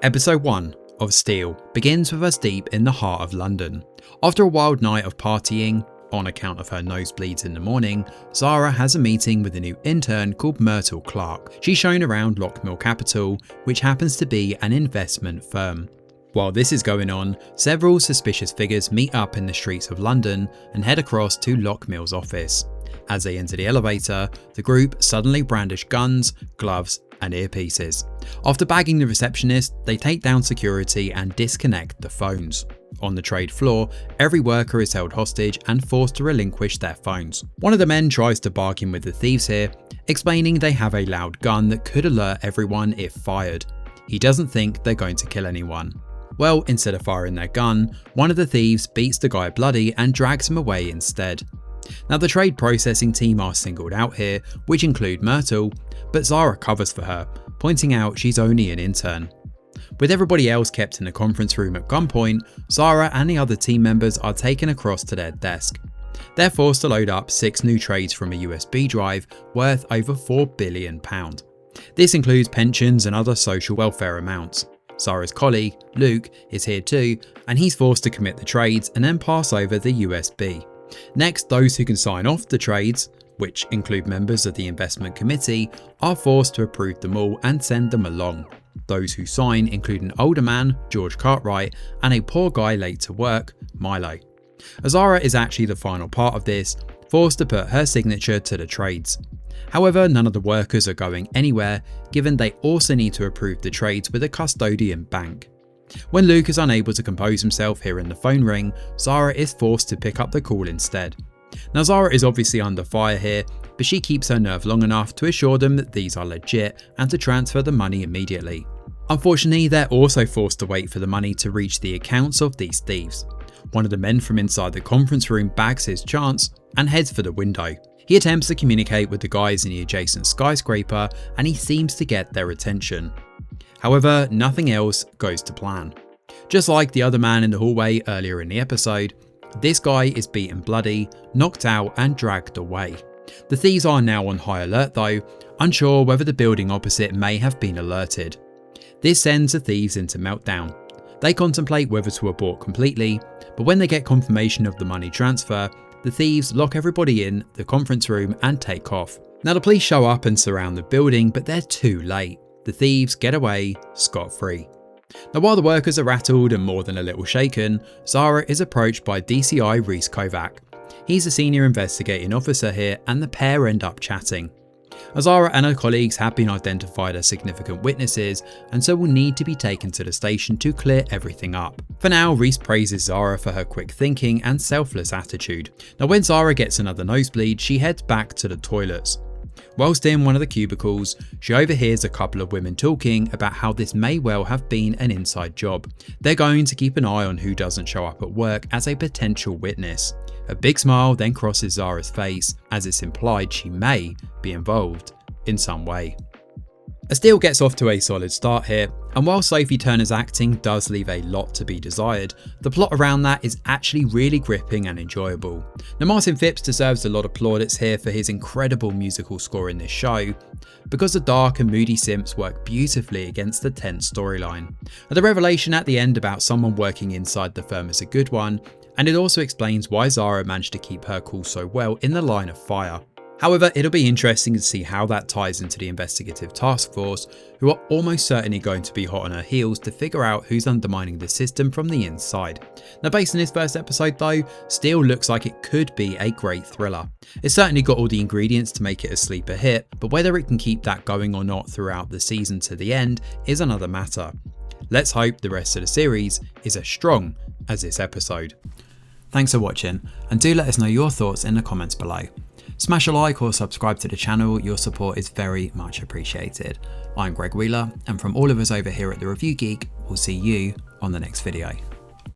Episode 1 of Steel begins with us deep in the heart of London. After a wild night of partying, on account of her nosebleeds in the morning, Zara has a meeting with a new intern called Myrtle Clark. She's shown around Lockmill Capital, which happens to be an investment firm. While this is going on, several suspicious figures meet up in the streets of London and head across to Lockmill's office. As they enter the elevator, the group suddenly brandish guns, gloves, and earpieces. After bagging the receptionist, they take down security and disconnect the phones. On the trade floor, every worker is held hostage and forced to relinquish their phones. One of the men tries to bargain with the thieves here, explaining they have a loud gun that could alert everyone if fired. He doesn't think they're going to kill anyone. Well, instead of firing their gun, one of the thieves beats the guy bloody and drags him away instead. Now the trade processing team are singled out here, which include Myrtle, but Zara covers for her, pointing out she's only an intern. With everybody else kept in a conference room at gunpoint, Zara and the other team members are taken across to their desk. They're forced to load up 6 new trades from a USB drive worth over £4 billion. This includes pensions and other social welfare amounts. Zara's colleague, Luke, is here too, and he's forced to commit the trades and then pass over the USB. Next, those who can sign off the trades, which include members of the investment committee, are forced to approve them all and send them along. Those who sign include an older man, George Cartwright, and a poor guy late to work, Milo. Zara is actually the final part of this, forced to put her signature to the trades. However, none of the workers are going anywhere, given they also need to approve the trades with a custodian bank. When Luke is unable to compose himself hearing the phone ring, Zara is forced to pick up the call instead. Now Zara is obviously under fire here, but she keeps her nerve long enough to assure them that these are legit and to transfer the money immediately. Unfortunately, they're also forced to wait for the money to reach the accounts of these thieves. One of the men from inside the conference room bags his chance and heads for the window. He attempts to communicate with the guys in the adjacent skyscraper and he seems to get their attention. However, nothing else goes to plan. Just like the other man in the hallway earlier in the episode, this guy is beaten bloody, knocked out and dragged away. The thieves are now on high alert though, unsure whether the building opposite may have been alerted. This sends the thieves into meltdown. They contemplate whether to abort completely, but when they get confirmation of the money transfer, the thieves lock everybody in the conference room and take off. Now the police show up and surround the building, but they're too late. The thieves get away scot-free. Now while the workers are rattled and more than a little shaken, Zara is approached by DCI Reese Kovac. He's a senior investigating officer here and the pair end up chatting. Zara and her colleagues have been identified as significant witnesses and so will need to be taken to the station to clear everything up. For now, Reese praises Zara for her quick thinking and selfless attitude. Now when Zara gets another nosebleed, she heads back to the toilets. Whilst in one of the cubicles, she overhears a couple of women talking about how this may well have been an inside job. They're going to keep an eye on who doesn't show up at work as a potential witness. A big smile then crosses Zara's face as it's implied she may be involved in some way. Steel gets off to a solid start here, and while Sophie Turner's acting does leave a lot to be desired, the plot around that is actually really gripping and enjoyable. Now Martin Phipps deserves a lot of plaudits here for his incredible musical score in this show, because the dark and moody synths work beautifully against the tense storyline. The revelation at the end about someone working inside the firm is a good one, and it also explains why Zara managed to keep her cool so well in the line of fire. However, it'll be interesting to see how that ties into the investigative task force, who are almost certainly going to be hot on her heels to figure out who's undermining the system from the inside. Now based on this first episode though, Steel looks like it could be a great thriller. It's certainly got all the ingredients to make it a sleeper hit, but whether it can keep that going or not throughout the season to the end is another matter. Let's hope the rest of the series is as strong as this episode. Thanks for watching, and do let us know your thoughts in the comments below. Smash a like or subscribe to the channel, your support is very much appreciated. I'm Greg Wheeler, and from all of us over here at The Review Geek, we'll see you on the next video.